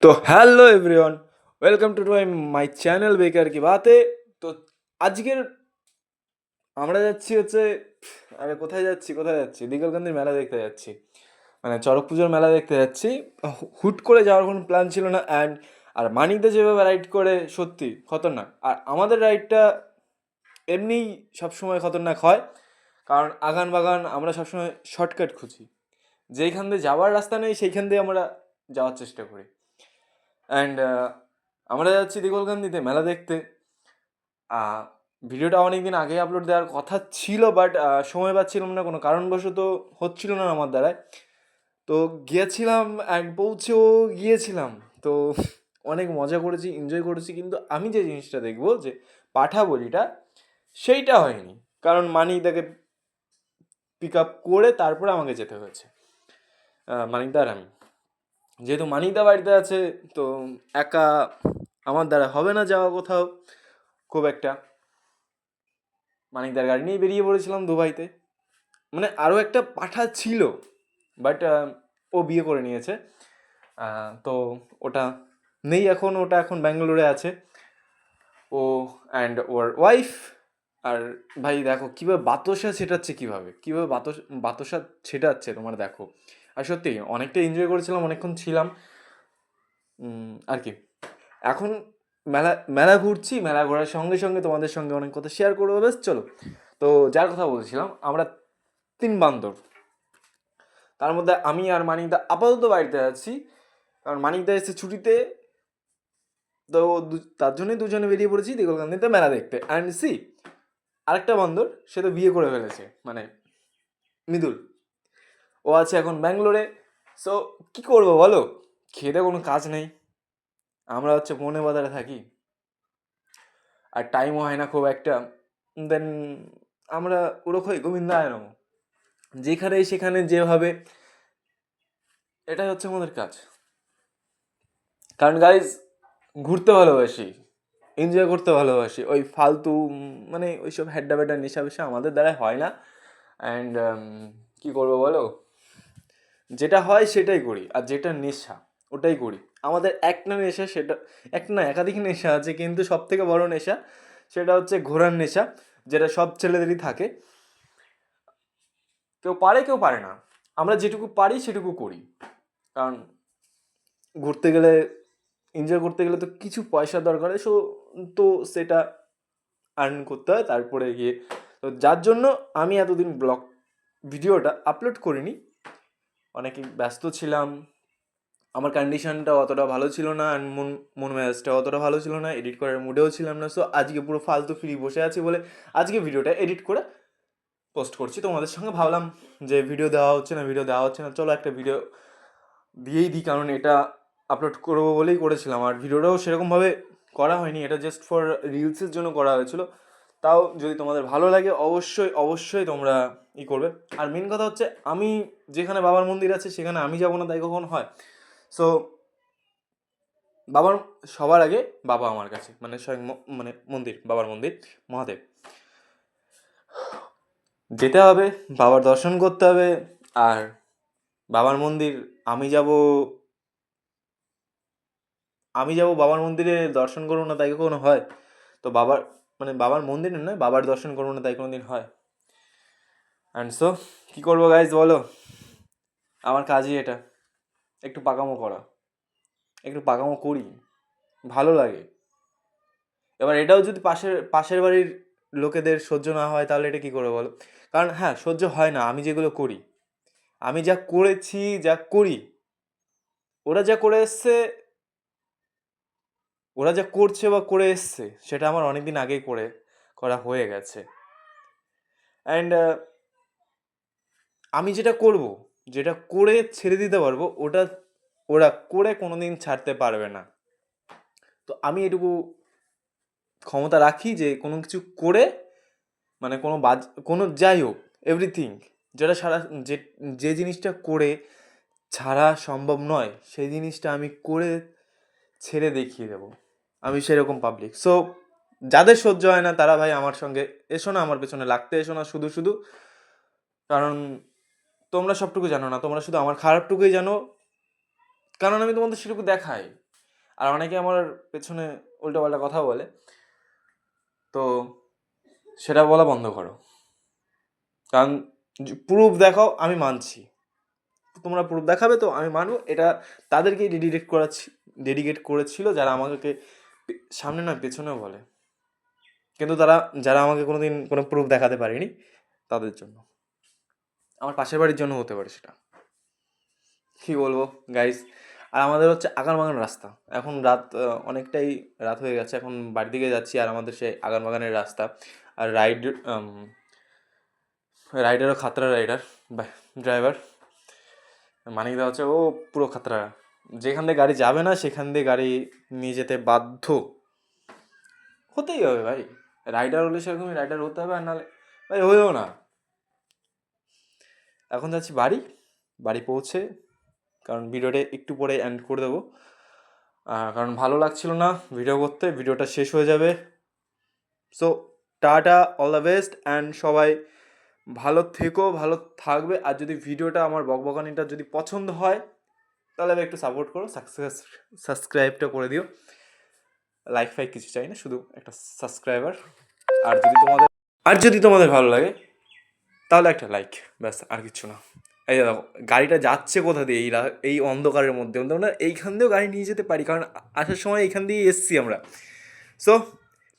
तो hello everyone, welcome to my channel বেকার কি বাতে। তো আজকের আমরা যাচ্ছি হচ্ছে, আরে কোথায় যাচ্ছি দিগলকান্দির মেলা দেখতে যাচ্ছি, মানে চড়ক পুজোর মেলা দেখতে যাচ্ছি। হুট করে যাওয়ার কোনো প্ল্যান ছিল না। আর মানিকদা যেভাবে রাইড করে সত্যি খতরনাক। আর আমাদের রাইডটা এমনিই সবসময় খতরনাক হয়, কারণ আগান বাগান আমরা সবসময় শর্টকাট খুঁজি, যেইখান দিয়ে যাওয়ার রাস্তা নেই সেইখান দিয়ে আমরা যাওয়ার চেষ্টা করি। অ্যান্ড আমরা যাচ্ছি দিগলকান্দিতে মেলা দেখতে। আহ, ভিডিওটা অনেক দিন আগে আপলোড দেওয়ার কথা ছিল, বাট সময় পাচ্ছিলাম না, কোনো কারণবশত হচ্ছিল না আমার দ্বারায়। তো গিয়েছিলাম অ্যান্ড পৌঁছেও গিয়েছিলাম। তো অনেক মজা করেছি, এনজয় করেছি, কিন্তু আমি যে জিনিসটা দেখবো যে পাঠা বলিটা, সেইটা হয়নি। কারণ মানিকদাকে পিক আপ করে তারপরে আমাকে যেতে হয়েছে, মানিকদা আর আমি। যেহেতু মানিকদা বাড়িতে আছে, তো একা আমার দ্বারা হবে না যাওয়া কোথাও খুব একটা। মানিকদার গাড়ি নিয়ে বেরিয়ে পড়েছিলাম দুবাইতে। মানে আরও একটা পাঠা ছিল, বাট ও বিয়ে করে নিয়েছে। তো ওটা নেই এখন, ওটা এখন ব্যাঙ্গালোরে আছে ও অ্যান্ড ওর ওয়াইফ। আর ভাই দেখো কীভাবে বাতাসা ছেটাচ্ছে, কীভাবে বাতাসা ছেটাচ্ছে তোমার দেখো। আর সত্যি অনেকটা এনজয় করেছিলাম, অনেকক্ষণ ছিলাম আর কি। এখন মেলা মেলা ঘুরছি, মেলা ঘোরার সঙ্গে সঙ্গে তোমাদের সঙ্গে অনেক কথা শেয়ার করবো। বেশ চলো। তো যার কথা বলছিলাম, আমরা 3 বান্দর, তার মধ্যে আমি আর মানিকদা আপাতত বাড়িতে আছি, কারণ মানিকদা এসেছে ছুটিতে। তো তার জন্যই দুজনে বেরিয়ে পড়েছি দিগলকান্দিতে মেলা দেখতে। অ্যান্ড সি, আরেকটা বান্দর, সে তো বিয়ে করে ফেলেছে, মানে মৃদুল। ও আছে এখন ব্যাঙ্গালোরে। সো কী করবো বলো, খেতে কোনো কাজ নেই, আমরা হচ্ছে বনে বাজারে থাকি, আর টাইমও হয় না খুব একটা। দেন আমরা ওরকমই গোবিন্দায় নম, যেখানে সেখানে যেভাবে, এটাই হচ্ছে আমাদের কাজ। কারণ গাইজ, ঘুরতে ভালোবাসি, এনজয় করতে ভালোবাসি, ওই ফালতু মানে ওইসব হ্যাড্ডা ব্যাড্ডা নেশা বেশা আমাদের দ্বারাই হয় না। অ্যান্ড কী করবো বলো, যেটা হয় সেটাই করি, আর যেটা নেশা ওটাই করি। আমাদের একটা নেশা, সেটা একটা না একাধিক নেশা আছে, কিন্তু সব থেকে বড় নেশা সেটা হচ্ছে ঘোরার নেশা, যেটা সব ছেলেদেরই থাকে। কেউ পারে কেউ পারে না, আমরা যেটুকু পারি সেটুকু করি। কারণ ঘুরতে গেলে, এনজয় করতে গেলে তো কিছু পয়সা দরকার হয়, তো সেটা আর্ন করতে হয় তারপরে গিয়ে। তো যার জন্য আমি এতদিন ভিডিওটা আপলোড করিনি, অনেকে ব্যস্ত ছিলাম, আমার কন্ডিশনটা অতটা ভালো ছিল না, অ্যান্ড মন মেজাজটা অতটা ভালো ছিল না, এডিট করার মুডেও ছিলাম না। সো আজকে পুরো ফালতু ফ্রি বসে আছি বলে আজকে ভিডিওটা এডিট করে পোস্ট করছি তোমাদের সঙ্গে। ভাবলাম যে ভিডিও দেওয়া হচ্ছে না, চলো একটা ভিডিও দিয়েই দিই, কারণ এটা আপলোড করবো বলেই করেছিলাম। আর ভিডিওটাও সেরকমভাবে করা হয়নি, এটা জাস্ট ফর রিলসের জন্য করা হয়েছিল। তাও যদি তোমাদের ভালো লাগে অবশ্যই অবশ্যই তোমরা করবে। আর মেন কথা হচ্ছে, আমি যেখানে বাবার মন্দির আছে সেখানে আমি যাবো না তাই কখন হয়? সো বাবার সবার আগে বাবা আমার কাছে, মানে স্বয়ং মানে মন্দির, বাবার মন্দির, মহাদেব, যেতে হবে, বাবার দর্শন করতে হবে। আর বাবার মন্দির, আমি যাব আমি যাব বাবার মন্দিরে দর্শন করবো না তাই কখনো হয়? তো বাবার, মানে বাবার মন্দিরে নয়, বাবার দর্শন করবো না তাই কোনো দিন হয়? অ্যান্ড সো কী করবো গাইজ বলো, আমার কাজই এটা, একটু পাকামো করা, একটু পাকামো করি, ভালো লাগে। এবার এটাও যদি পাশের বাড়ির লোকেদের সহ্য না হয়, তাহলে এটা কী করে বলো? কারণ হ্যাঁ, সহ্য হয় না আমি যেগুলো করি, আমি যা করেছি, যা করি, ওরা যা করে এসছে, ওরা যা করছে বা করে এসছে, সেটা আমার অনেক দিন আগেই করা হয়ে গেছে। অ্যান্ড আমি যেটা করব, যেটা করে ছেড়ে দিতে পারবো, ওরা করে কোনো দিন ছাড়তে পারবে না। তো আমি এটুকু ক্ষমতা রাখি যে কোনো কিছু করে, মানে কোনো যাই হোক, এভরিথিং, যেটা যে যে জিনিসটা করে ছাড়া সম্ভব নয়, সেই জিনিসটা আমি করে ছেড়ে দেখিয়ে দেবো। আমি সেরকম পাবলিক। সো যাদের সহ্য হয় না তারা ভাই আমার সঙ্গে এসো না, আমার পেছনে লাগতে এসো না শুধু শুধু। কারণ তোমরা সবটুকু জানো না, তোমরা শুধু আমার খারাপটুকুই জানো, কারণ আমি তোমাদের সেটুকু দেখাই। আর অনেকে আমার পেছনে উল্টোপাল্টা কথা বলে, তো সেটা বলা বন্ধ করো। কারণ প্রুফ দেখাও, আমি মানছি, তোমরা প্রুফ দেখাবে তো আমি মানবো। এটা তাদেরকেই ডেডিকেট করেছিল যারা আমাকে সামনে নয় পেছনেও বলে, কিন্তু যারা আমাকে কোনোদিন কোনো প্রুফ দেখাতে পারেনি তাদের জন্য। আমার পাশের বাড়ির জন্য হতে পারে সেটা, কী বলবো গাইস। আর আমাদের হচ্ছে আগারবাগান রাস্তা, এখন রাত অনেকটাই রাত হয়ে গেছে, এখন বাড়ির দিকে যাচ্ছি। আর আমাদের সেই আগারবাগানের রাস্তা, আর রাইডারও খাতরা রাইডার, ড্রাইভার মানিকদা হচ্ছে ও পুরো খাতরা, যেখান দিয়ে গাড়ি যাবে না সেখান দিয়ে গাড়ি নিয়ে যেতে বাধ্য, হতেই হবে ভাই। রাইডার হলে সেরকমই রাইডার হতে হবে, আর নাহলে ভাই হয়েও না। এখন যাচ্ছি বাড়ি পৌঁছে, কারণ ভিডিওটা একটু পরে এন্ড করে দেবো, কারণ ভালো লাগছিল না ভিডিও করতে, ভিডিওটা শেষ হয়ে যাবে। So tata, all the best, and সবাই ভালো থেকো, ভালো থাকবে। আর যদি ভিডিওটা আমার বকবকানিটা যদি পছন্দ হয় তাহলে একটু সাপোর্ট করো, সাবস্ক্রাইবটা করে দিও। লাইক ফাইক কিছু চাই না, শুধু একটা সাবস্ক্রাইবার। আর যদি তোমাদের ভালো লাগে তাহলে একটা লাইক, ব্যাস, আর কিছু না। এই দেখো গাড়িটা যাচ্ছে কোথা দিয়ে, এই অন্ধকারের মধ্যে আমরা এইখান দিয়েও গাড়ি নিয়ে যেতে পারি, কারণ আসার সময় এইখান দিয়েই এসছি আমরা। So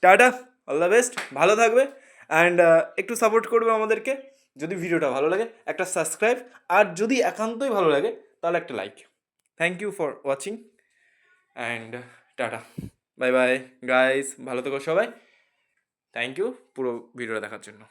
tata, all the best, ভালো থাকবে, অ্যান্ড একটু সাপোর্ট করবে আমাদেরকে। যদি ভিডিওটা ভালো লাগে একটা সাবস্ক্রাইব, আর যদি একান্তই ভালো লাগে তাহলে একটা like. Thank you for watching, and tata, bye bye guys, ভালো থেকো সবাই। থ্যাংক ইউ পুরো ভিডিওটা দেখার জন্য।